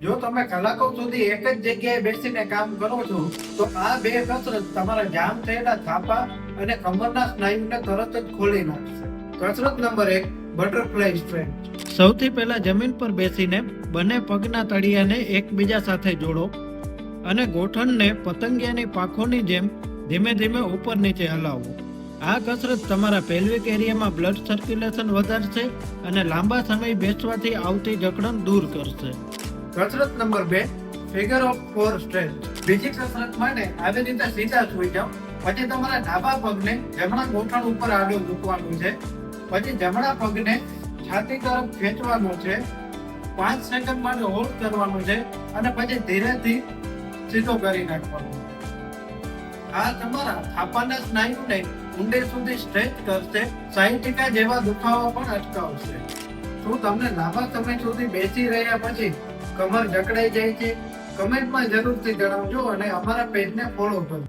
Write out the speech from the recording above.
જો તમે કલાકો સુધી એક જ જગ્યાએ બેસીને કામ કરો છો તો આ બે કસરત તમારા જામ થયેલા થાપા અને કમરના સ્નાયુને તરત જ ખોલી નાખશે. કસરત નંબર 1, બટરફ્લાય સ્ટ્રેચ. સૌથી પહેલા જમીન પર બેસીને બંને પગના તળિયાને એકબીજા સાથે જોડો અને ગોઠણને પતંગિયાની પાંખોની જેમ ધીમે ધીમે ઉપર નીચે હલાવો. આ કસરત તમારા પેલ્વિક એરિયામાં બ્લડ સર્ક્યુલેશન વધારશે અને લાંબા સમય બેસવાથી આવતી જકડન દૂર કરશે. કસરત નંબર 2, ફિગર ઓફ 4 સ્ટ્રેચ. બીજી કસરત માટે આવી રીતે સીધા સૂઈ જાઓ. પછી તમારા ડાબા પગને જમણા ગોઠણ ઉપર આડો મૂકવાનું છે. પછી જમણા પગને છાતી તરફ ખેંચવાનું છે. 5 સેકન્ડ માટે હોલ્ડ કરવાનું છે અને પછી ધીરેથી સીધો કરી નાખવાનું છે. આ તમારા થાપાના સ્નાયુને ઊંડે સુધી સ્ટ્રેચ કરશે. સાયટિકા જેવા દુખાવા પણ અટકાવશે. શું તમને લાંબા સમય સુધી બેસી રહ્યા પછી કમર જકડાઈ જાય છે? કમેન્ટમાં જરૂરથી જણાવજો અને અમારા પેજને ફોલો કરો.